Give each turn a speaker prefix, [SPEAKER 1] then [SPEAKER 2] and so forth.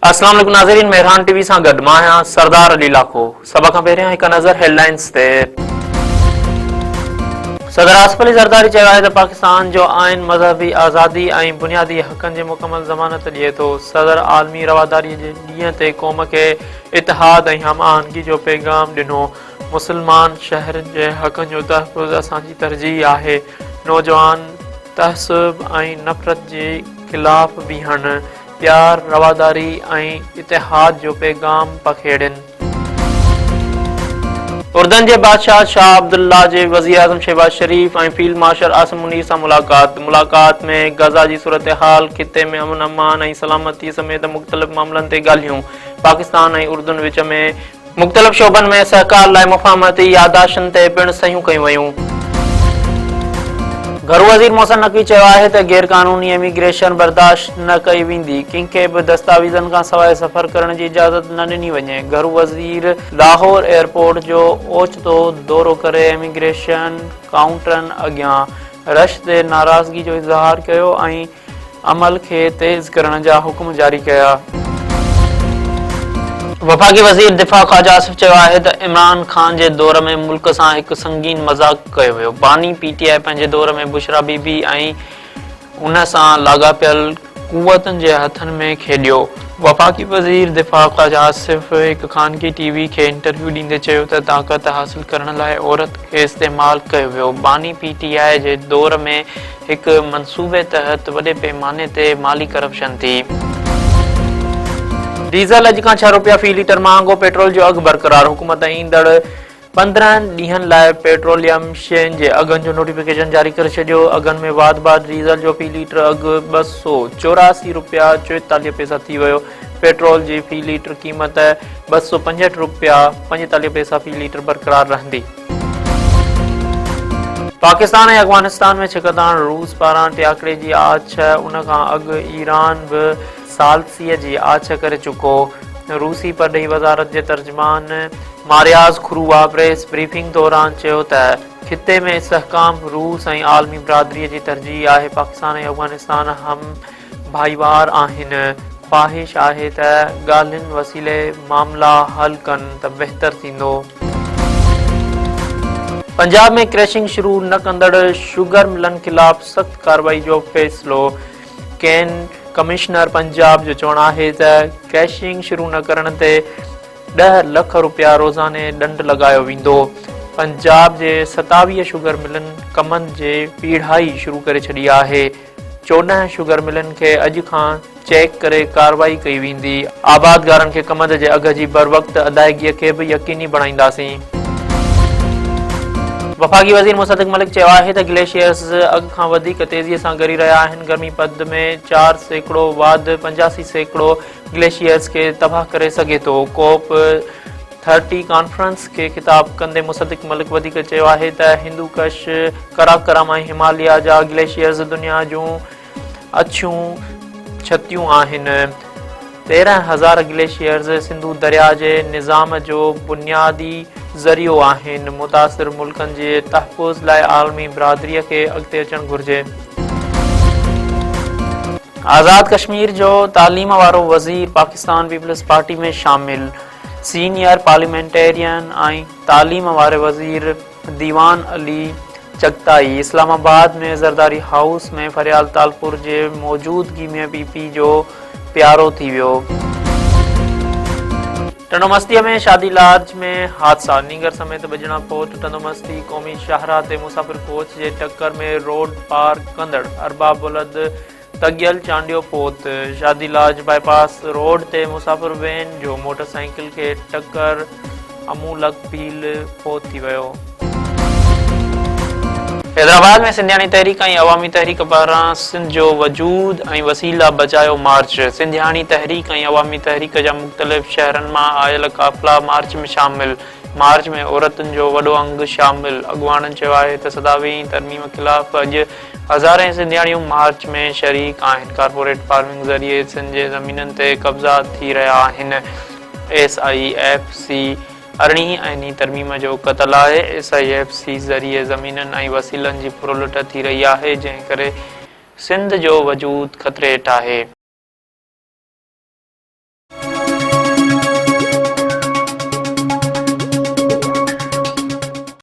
[SPEAKER 1] अस्सलाम वालेकुम नाज़रीन, मेहरान टीवी सां गॾु मां आहियां सरदार अली लाखो। सभ खां पहिरियों हिकु नज़र हेडलाइंस ते। सदर आसिफ अली ज़रदारी चयो आहे त पाकिस्तान जो आइन मज़हबी आज़ादी ऐं बुनियादी हक़नि जी मुकमल ज़मानत ॾिए थो। सदर आलमी रवादारी जे ॾींहं ते क़ौम खे इतिहाद ऐं हम आहंगी जो पैगाम ॾिनो। मुस्लमान शहरनि जे हक़नि जो तहफ़ुज़ असांजी तरजीह आहे। नौजवान तहसुब ऐं नफ़रत जे ख़िलाफ़ बीहण, प्यार, रवादारी ऐं इतिहाद जो पैगाम पखेड़नि। उर्दन जे बादशाह शाह अब्दुल्ला जे वज़ीर आज़म शहबाज शरीफ़ ऐं फील्ड मार्शल आसिम मुनीर सां मुलाक़ात में गज़ा जी सूरत हाल, खिते में अमन अमान ऐं सलामती समेत मुख़्तलिफ़ मामलनि ते ॻाल्हियूं। पाकिस्तान ऐं उर्दन विच में मुख़्तलिफ़ शोबनि में सहकार लाइ मुफ़ाहमती यादाश्तनि ते पिणु सहियूं कयूं वयूं। घरू वज़ीर मोहसिन नक़वी चयो आहे त गैर क़ानूनी इमिग्रेशन बर्दाश्त न कई वेंदी। कंहिंखे बि दस्तावेज़नि खां सवाइ सफ़र करण जी इजाज़त न ॾिनी वञे। घरू वज़ीर लाहौर एयरपोर्ट जो ओचितो दौरो करे इमिग्रेशन काउंटरनि अॻियां रश ते नाराज़गी जो इज़हार कयो ऐं अमल खे तेज़ करण जा हुकुम जारी कया। वफ़ाक़ी वज़ीर दिफ़ा ख़्वाजा आसिफ चयो आहे त इमरान ख़ान जे दौर में मुल्क सां हिकु संगीन मज़ाक़ कयो वियो। बानी PTI पंहिंजे दौर में बुशरा बीबी ऐं उन सां लाॻापियल क़ुवतनि जे हथनि में खेॾियो। वफ़ाक़ी वज़ीर दिफ़ा ख़्वाजा आसिफ हिकु ख़ानगी TV खे इंटरव्यू ॾींदे चयो त ताक़त हासिल करण लाइ औरत खे इस्तेमालु कयो वियो। बानी PTI जे दौर में हिकु मंसूबे तहत वॾे पैमाने ते माली करप्शन थी। डीज़ल अॼु खां 6 रुपया फ़ी लीटर महांगो, पेट्रोल जो अघु बरक़रार। हुकूमत ईंदड़ 15 ॾींहनि लाइ पेट्रोलियम शयुनि जे अघनि जो नोटिफिकेशन जारी करे छॾियो। अघनि में वाध डीज़ल जो फ़ी लीटर अघु 284 रुपया 44 पैसा थी वियो। पेट्रोल जी फ़ी लीटर क़ीमत 265 रुपया 45 पैसा फ़ी लीटर बरक़रार रहंदी। पाकिस्तान ऐं अफ़गानिस्तान में छिकताण रूस पारां टियाकड़े जी आछ। उन खां अॻु ईरान बि सालसीअ जी आछ करे चुको। रूसी परॾेही वज़ारत जे तर्जुमान मारियाज़ खुरूवा प्रेस ब्रीफिंग दौरान चयो त खिते में इस्तेहकाम रूस ऐं आलमी बिरादरीअ जी तरजीह आहे। पाकिस्तान ऐं अफ़गानिस्तान हम भाईवार आहिनि। ख़्वाहिश आहे त ॻाल्हियुनि वसीले मामला हल कनि त बहितर थींदो। पंजाब में क्रैशिंग शुरू न कंदड़ शुगर मिलनि ख़िलाफ़ सख़्त कार्रवाई जो फ़ैसिलो। कैन कमिश्नर पंजाब जो चवणु आहे त क्रैशिंग शुरू न करण ते 10 लख रुपया रोज़ाने ॾंड लॻायो वेंदो। पंजाब जे 27 शुगर मिलनि कमनि जे पीढ़ाई शुरू करे छॾी आहे। 14 शुगर मिलनि खे अॼु खां चेक करे कार्रवाई कई वेंदी। आबादगारनि खे कमंद जे अघ जी बर वक़्त अदायगीअ खे बि यकीनी बणाईंदासीं। वफ़ाक़ी वज़ीर मुसद्दिक़ मलिक चयो आहे त ग्लेशियर्स अॻु खां वधीक तेज़ीअ सां ॻरी रहिया आहिनि। गर्मी पद में 4% वाधि 85% ग्लेशियर्स खे तबाह करे सघे थो। COP 30 कॉन्फ्रेंस खे ख़िताब कंदे मुसद्दिक़ मलिक वधीक चयो आहे त हिंदूकश, कराकरम ऐं हिमालया जा ग्लेशियर्स दुनिया जूं अछियूं छतियूं आहिनि। 13,000 ग्लेशियर्स सिंधु दरिया जे निज़ाम जो बुनियादी ज़रियो आहिनि। मुतासिर मुल्कनि जे तहफ़ुज़ लाइ आलमी बिरादरीअ खे अॻिते अचणु घुरिजे। आज़ाद कश्मीर जो तालीम वारो वज़ीर पाकिस्तान पीपल्स पार्टी में शामिल। सीनियर पार्लियामेंटेरियन ऐं तालीम वारे वज़ीर दीवान अली चगताई इस्लामाबाद में ज़रदारी हाउस में फरियाल तालपुर जे मौजूदगी में PP जो प्यारो थी वियो। टंडोमस्तीअ में शादी लार्ज में हादसा, नीगर समेत बजणा पोट टंडोमस्ती क़ौमी शाहराह ते मुसाफ़िर कोच जे टक्कर में रोड पार कंदड़ अरबाब बुलंद तगियल चांडियो पोत। शादी लार्ज बाईपास रोड ते मुसाफ़िर वैन जो मोटरसाइकिल खे टक्कर अमूलक पील फोत थी वियो। हैदराबाद में सिंधियाणी तहरीक ऐं अवामी तहरीक पारां सिंध जो वजूद ऐं वसीला बचायो मार्च। सिंधियाणी तहरीक ऐं अवामी तहरीक जा मुख़्तलिफ़ शहरनि मां आयल काफ़िला मार्च में शामिल। मार्च में औरतुनि जो वॾो अंग शामिल। अॻुवाणनि चयो आहे त 27वीं तरमीम ख़िलाफ़ अॼु हज़ारे सिंधियाणियूं मार्च में शरीक आहिनि। कारपोरेट फार्मिंग ज़रिए सिंध जे ज़मीननि ते कब्ज़ा थी रहिया आहिनि। SIFC 18वीं तरमीम जो क़तल आहे। SIFC ज़रिए ज़मीननि ऐं वसीलनि जी फुरलुट थी रही आहे, जंहिं करे सिंध जो वजूद ख़तरे हेठि आहे।